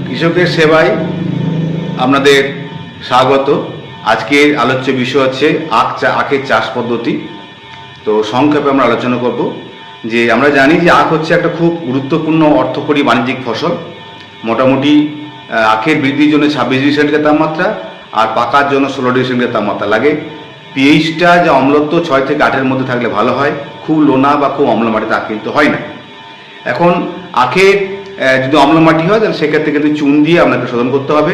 কৃষকের সেবায় আপনাদের স্বাগত। আজকের আলোচ্য বিষয় হচ্ছে আখের চাষ পদ্ধতি। তো সংক্ষেপে আমরা আলোচনা করব যে আমরা জানি যে আখ হচ্ছে একটা খুব গুরুত্বপূর্ণ অর্থকরী বাণিজ্যিক ফসল। মোটামুটি আখের বৃদ্ধির জন্য 26 ডিগ্রি সেন্টিগ্রেড তাপমাত্রা আর পাকার জন্য 16 ডিগ্রি সেন্টিগ্রেড তাপমাত্রা লাগে। পিএইচটা যে অম্লত্ব 6 থেকে 8-এর মধ্যে থাকলে ভালো হয়। খুব লোনা বা খুব অম্ল মাটিতে আখ কিন্তু হয় না। এখন আখের যদি অম্ল মাটি হয় তাহলে সেক্ষেত্রে কিন্তু চুন দিয়ে আপনাকে শোধন করতে হবে।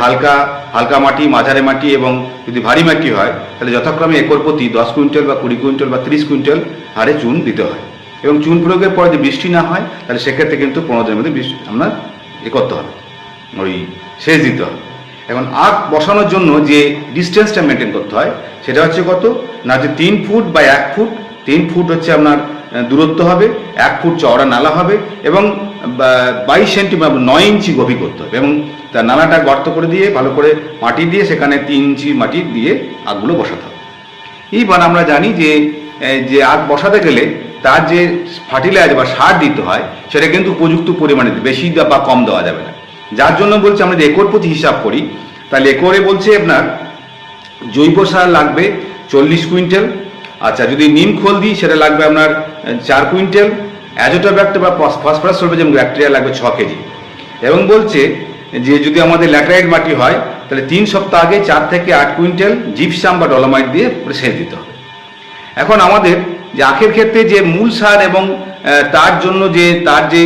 হালকা হালকা মাটি, মাঝারি মাটি এবং যদি ভারী মাটি হয় তাহলে যথাক্রমে একর প্রতি 10 কুইন্টাল বা 20 কুইন্টাল বা 30 কুইন্টাল হারে চুন দিতে হয়। এবং চুন প্রয়োগের পরে যদি বৃষ্টি না হয় তাহলে সেক্ষেত্রে কিন্তু 15 দিনের মধ্যে আপনার করতে হবে, ওই সেচ দিতে হবে। এখন আখ বসানোর জন্য যে ডিস্টেন্সটা মেনটেন করতে হয় সেটা হচ্ছে কত না, যে 3 ফুট বা 1 ফুট। 3 ফুট হচ্ছে আপনার দূরত্ব হবে, 1 ফুট চওড়া নালা হবে এবং 22 সেন্টিমিটার 9 ইঞ্চি গভীর করতে হবে। এবং তার নালাটা গর্ত করে দিয়ে ভালো করে মাটি দিয়ে সেখানে 3 ইঞ্চি মাটি দিয়ে আখগুলো বসাতে হবে। এইবার আমরা জানি যে আখ বসাতে গেলে তার যে ফার্টিলাইজার বা সার দিতে হয় সেটা কিন্তু উপযুক্ত পরিমাণে বেশি বা কম দেওয়া যাবে না। যার জন্য বলছে আমরা যে একর প্রতি হিসাব করি তাহলে একরে বলছে আপনার জৈব সার লাগবে 40 কুইন্টাল। আচ্ছা, যদি নিম খোল দিই সেটা লাগবে আপনার 4 কুইন্টাল। অ্যাজোটোব্যাক্টর বা ফসফরাস সলভেজ এবং ব্যাকটেরিয়া লাগবে 6 কেজি। এবং বলছে যে যদি আমাদের ল্যাটেরাইট মাটি হয় তাহলে 3 সপ্তাহ আগে 4 থেকে 8 কুইন্টাল জিপসাম বা ডলোমাইট দিয়ে সেচ দিতে হবে। এখন আমাদের যে আখের ক্ষেত্রে যে মূল সার এবং তার জন্য তার যে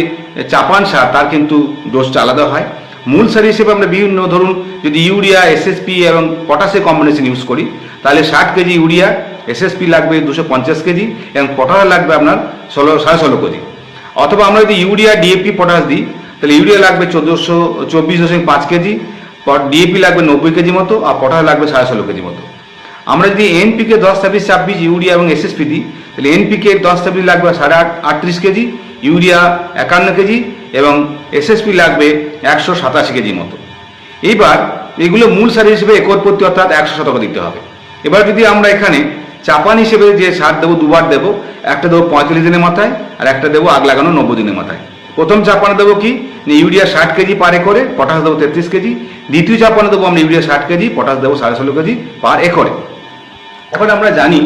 চাপান সার তার কিন্তু ডোজটা আলাদা হয়। মূল সার হিসেবে আমরা বিভিন্ন ধরুন যদি ইউরিয়া, এসএসপি এবং পটাশের কম্বিনেশন ইউজ করি তাহলে 60 কেজি ইউরিয়া, এসএসপি লাগবে 250 কেজি এবং পটাশ লাগবে আপনার 16.5 কেজি। অথবা আমরা যদি ইউরিয়া, ডিএপি, পটাশ দিই তাহলে ইউরিয়া লাগবে 24.5 কেজি, ডিএপি লাগবে 90 কেজি মতো আর পটাশ লাগবে 16.5 কেজি মতো। আমরা যদি এনপিকে 10-26 ইউরিয়া এবং এসএসপি দিই তাহলে এনপিকে 10-26 লাগবে 38 কেজি, ইউরিয়া 51 কেজি এবং এসএসপি লাগবে 187 কেজি মতো। এইবার এগুলো মূল সার হিসেবে একর প্রতি অর্থাৎ 100 দিতে হবে। এবার যদি আমরা এখানে চাপান হিসেবে যে সার দেবো দুবার দেবো, একটা দেবো 45 দিনের মাথায় আর একটা দেবো আগ লাগানো 90 দিনের মাথায়। প্রথম চাপানে দেবো কি ইউরিয়া 60 কেজি পার একরে, পটাশ দেবো 33 কেজি। দ্বিতীয় চাপানে দেবো আমরা ইউরিয়া 60 কেজি, পটাশ দেবো 16.5 কেজি পার একরে। এখন আমরা জানি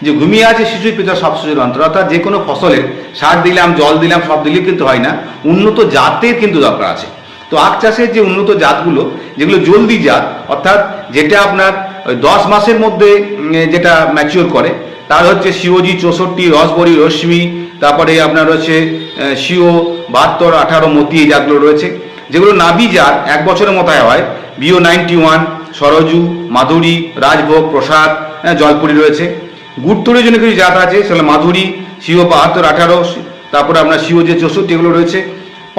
যে ঘুমিয়ে আছে শিশুর পিতা সব শিশুর অন্তর, অর্থাৎ যে কোনো ফসলের সার দিলাম, জল দিলাম, সব দিলে কিন্তু হয় না, উন্নত জাতের কিন্তু দরকার আছে। তো আখ চাষের যে উন্নত জাতগুলো যেগুলো জলদি জাত অর্থাৎ যেটা আপনার 10 মাসের মধ্যে যেটা ম্যাচিওর করে তার হচ্ছে সিওজি 64, রসবরি, রশ্মি, তারপরে আপনার হচ্ছে সিও 72, 18, মতি, এই জাতগুলো রয়েছে। যেগুলো নাবি জাত 1 বছরের মতায় হয় বিও 91, সরজু, মাধুরী, রাজভোগ, প্রসাদ, জলপুরি রয়েছে। গুড়তরের জন্য কিছু জাত আছে সেগুলো মাধুরী, সিও 72, 18, তারপরে আপনার সিও যে 64 এগুলো রয়েছে।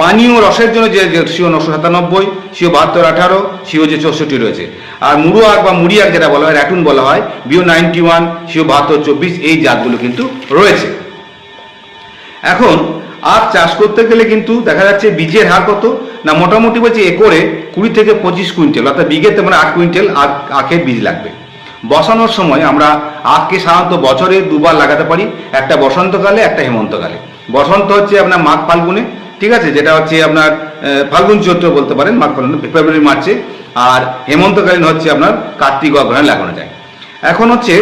পানীয় রসের জন্য যে সিও 997, সিও 72, 18, সিও যে 64 রয়েছে। আর মুড়ো আখ বা মুড়ি আখ যেটা বলা হয়, র্যাটুন বলা হয়, বিও 91, সিও 72, 24 এই জাতগুলো কিন্তু রয়েছে। এখন আখ চাষ করতে গেলে কিন্তু দেখা যাচ্ছে বীজের হার কত না, মোটামুটি বলছে একরে 20 থেকে 25 কুইন্টাল অর্থাৎ বিঘেতে মানে 8 কুইন্টাল আখের বীজ লাগবে। বসানোর সময় আমরা আখকে সাধারণত বছরে 2 বার লাগাতে পারি, একটা বসন্তকালে একটা হেমন্তকালে। বসন্ত হচ্ছে আপনার মাঘ ফাল্গুনে, ঠিক আছে, যেটা হচ্ছে আপনার ফাল্গুন চৈত্র বলতে পারেন, মাঘ ফাল্গুন ফেব্রুয়ারি মার্চে। আর হেমন্তকালীন হচ্ছে আপনার কার্তিক অগ্রহায়ণে লাগানো যায়। এখন হচ্ছে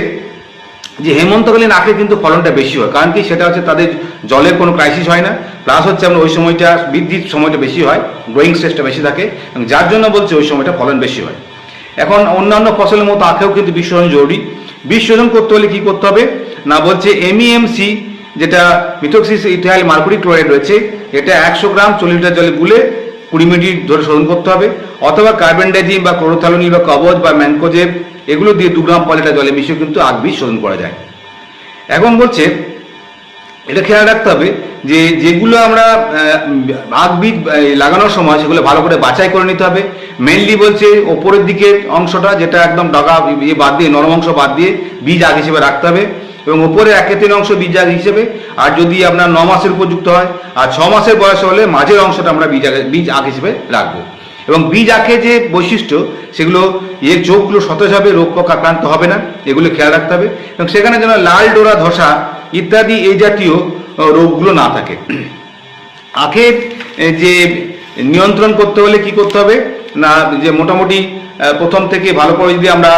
যে হেমন্তকালীন আখে কিন্তু ফলনটা বেশি হয়, কারণ কি সেটা হচ্ছে তাদের জলের কোনো ক্রাইসিস হয় না, প্লাস হচ্ছে আপনার ওই সময়টা বৃদ্ধির সময়টা বেশি হয়, গ্রোয়িং স্টেজটা বেশি থাকে, এবং যার জন্য বলছে ওই সময়টা ফলন বেশি হয়। এখন অন্যান্য ফসলের মতো আখেও কিন্তু বীজ শোধন জরুরি। বীজ শোধন করতে হলে কি করতে হবে না, বলছে MEMC যেটা মিথোক্সিস ইথাইল মার্কুরি ক্লোরাইড রয়েছে, এটা 100 গ্রাম 40 লিটার জলে গুলে 20 মিনিট ধরে শোধন করতে হবে। অথবা কার্বেন্ডাজিম বা ক্লোরোথালোনিল বা কবচ বা ম্যানকোজেব এগুলো দিয়ে 2 গ্রাম 5 লিটার জলে মিশিয়ে কিন্তু আখ বীজ শোধন করা যায়। এখন বলছে এটা খেয়াল রাখতে হবে যে যেগুলো আমরা আখ বীজ লাগানোর সময় সেগুলো ভালো করে বাছাই করে নিতে হবে। মেনলি বলছে ওপরের দিকের অংশটা যেটা একদম ডগা বাদ দিয়ে, নরম অংশ বাদ দিয়ে বীজ আখ হিসেবে রাখতে হবে, এবং ওপরে 1/3 অংশ বীজ আখ হিসেবে। আর যদি আপনার 9 মাসের উপযুক্ত হয় আর 6 মাসের বয়স হলে মাঝের অংশটা আমরা বীজ আখ হিসেবে রাখবো। এবং বীজ আখের যে বৈশিষ্ট্য সেগুলো এর চোখগুলো সতেজ হবে, রোগ পোকা আক্রান্ত হবে না, এগুলো খেয়াল রাখতে হবে। এবং সেখানে যেন লাল ডোরা, ধসা ইত্যাদি এই জাতীয় রোগগুলো না থাকে। আখের যে নিয়ন্ত্রণ করতে হলে কি করতে হবে না, যে মোটামুটি প্রথম থেকে ভালো করে যদি আমরা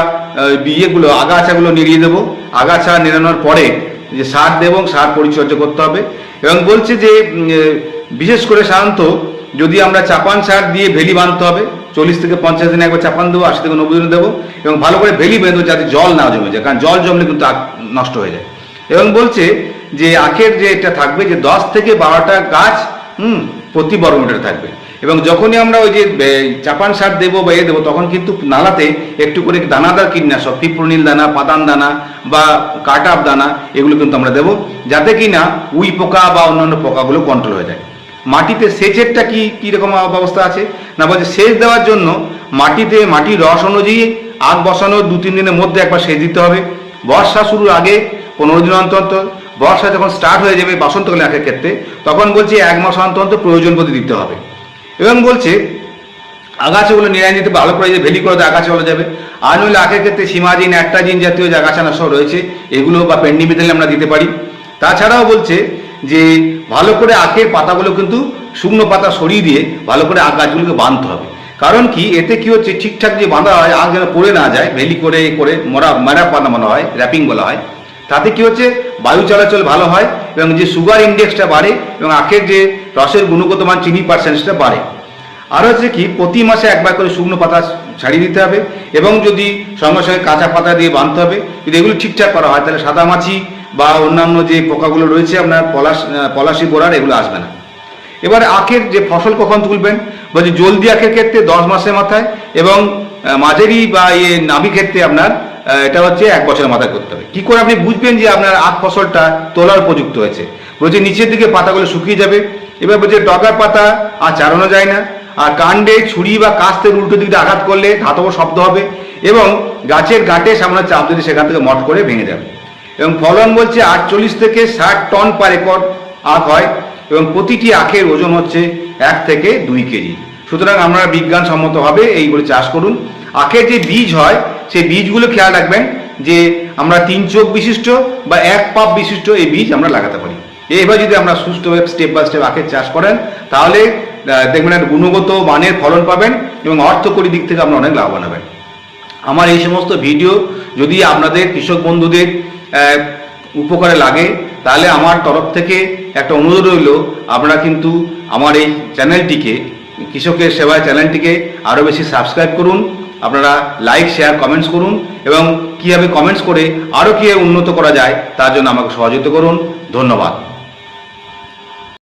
ইয়েগুলো আগাছাগুলো নিড়িয়ে দেবো, আগাছা নিড়ানোর পরে যে সার দেবো, সার পরিচর্যা করতে হবে। এবং বলছে যে বিশেষ করে সাধারণত যদি আমরা চাপান সার দিয়ে ভেলি বাঁধতে হবে, 40 থেকে 50 দিনে একবার চাপান দেবো, 80 থেকে 90 দিনে দেবো, এবং ভালো করে ভেলি বেঁধবো যাতে জল না জমে যায়, কারণ জল জমলে কিন্তু আখ নষ্ট হয়ে যায়। এবং বলছে যে আখের যে এটা থাকবে যে 10 থেকে 12টা গাছ প্রতি বর্গমিটার থাকবে। এবং যখনই আমরা ওই যে চাপান সার দেবো বা দেবো, তখন কিন্তু নালাতে একটু করে দানাদার কীটনাশক, পিপ্রোনিল দানা, পাতান দানা বা কাটাপ দানা এগুলো কিন্তু আমরা দেবো, যাতে কি না উই পোকা বা অন্যান্য পোকাগুলো কন্ট্রোল হয়ে যায়। মাটিতে সেচেরটা কি রকম ব্যবস্থা আছে না, বলছে সেচ দেওয়ার জন্য মাটিতে মাটির রস অনুযায়ী আখ বসানোর 2-3 দিনের মধ্যে একবার সেচ দিতে হবে। বর্ষা শুরুর আগে 15 দিন অন্তর, বর্ষা যখন স্টার্ট হয়ে যাবে বসন্তকালীন আখের ক্ষেত্রে, তখন বলছে 1 মাস অন্তর প্রয়োজন বোধে দিতে হবে। এবং বলছে আগাছাগুলো নিরাই নিতে ভালো করে যে ভেলি করে আগাছা চলে যাবে। আর নইলে আখের ক্ষেত্রে সীমাজিন, অ্যাক্টাজিন জাতীয় যে আগাছানাশক রয়েছে এগুলো বা পেন্ডিমিথাইল আমরা দিতে পারি। তাছাড়াও বলছে যে ভালো করে আখের পাতাগুলো কিন্তু শুকনো পাতা সরিয়ে দিয়ে ভালো করে আখ গাছগুলোকে বাঁধতে হবে। কারণ কি, এতে কি হচ্ছে, ঠিকঠাক যে বাঁধা হয় আখ যেন পড়ে না যায়, ভেলি করে মেরা বাঁধানো হয়, র্যাপিং বলা হয়, তাতে কি হচ্ছে বায়ু চলাচল ভালো হয় এবং যে সুগার ইন্ডেক্সটা বাড়ে এবং আখের যে রসের গুণগত মান, চিনি পার্সেন্টেজটা বাড়ে। আর হচ্ছে কি, প্রতি মাসে একবার করে শুকনো পাতা ছাড়িয়ে দিতে হবে এবং যদি সঙ্গে সঙ্গে কাঁচা পাতা দিয়ে বাঁধতে হবে। যদি এগুলো ঠিকঠাক করা হয় তাহলে সাদামাছি বা অন্যান্য যে পোকাগুলো রয়েছে আপনার পলাশি গোড়ার এগুলো আসবে না। এবার আখের যে ফসল কখন তুলবেন, বলছে জলদি আখের ক্ষেত্রে 10 মাসের মাথায় এবং মাঝারি বা নাভি ক্ষেত্রে আপনার এটা হচ্ছে 1 বছরের মাথায় করতে হবে। কি করে আপনি বুঝবেন যে আপনার আখ ফসলটা তোলার উপযুক্ত হয়েছে? বলছে নিচের দিকে পাতাগুলো শুকিয়ে যাবে। এবার বলছে ডগার পাতা আর চালানো যায় না, আর কাণ্ডে ছুরি বা কাস্তের উল্টো দিকে আঘাত করলে ধাতব শব্দ হবে এবং গাছের গাঁটে সামনে চাপ দিলে সেখান থেকে মট করে ভেঙে যাবে। এবং ফলন বলছে 48 থেকে 60 টন পার একর আখ হয় এবং প্রতিটি আখের ওজন হচ্ছে 1 থেকে 2 কেজি। সুতরাং আমরা বিজ্ঞানসম্মতভাবে এইগুলো চাষ করুন। আখের যে বীজ হয় সেই বীজগুলো খেয়াল রাখবেন যে আমরা 3 চোখ বিশিষ্ট বা 1 পাপ বিশিষ্ট এই বীজ আমরা লাগাতে পারি। এইভাবে যদি আমরা সুষ্ঠুভাবে স্টেপ বাই স্টেপ আখের চাষ করেন তাহলে দেখবেন একটা গুণগত মানের ফলন পাবেন এবং অর্থকরী দিক থেকে আপনারা অনেক লাভবান হবেন। আমার এই সমস্ত ভিডিও যদি আপনাদের কৃষক বন্ধুদের উপকারে লাগে তাহলে আমার তরফ থেকে একটা অনুরোধ রইল, আপনারা কিন্তু আমার এই চ্যানেলটিকে, কৃষকের সেবায় চ্যানেলটিকে আরও বেশি সাবস্ক্রাইব করুন। আপনারা লাইক, শেয়ার, কমেন্টস করুন এবং কীভাবে কমেন্টস করে আরও কীভাবে উন্নত করা যায় তার জন্য আমাকে সহযোগিতা করুন। ধন্যবাদ।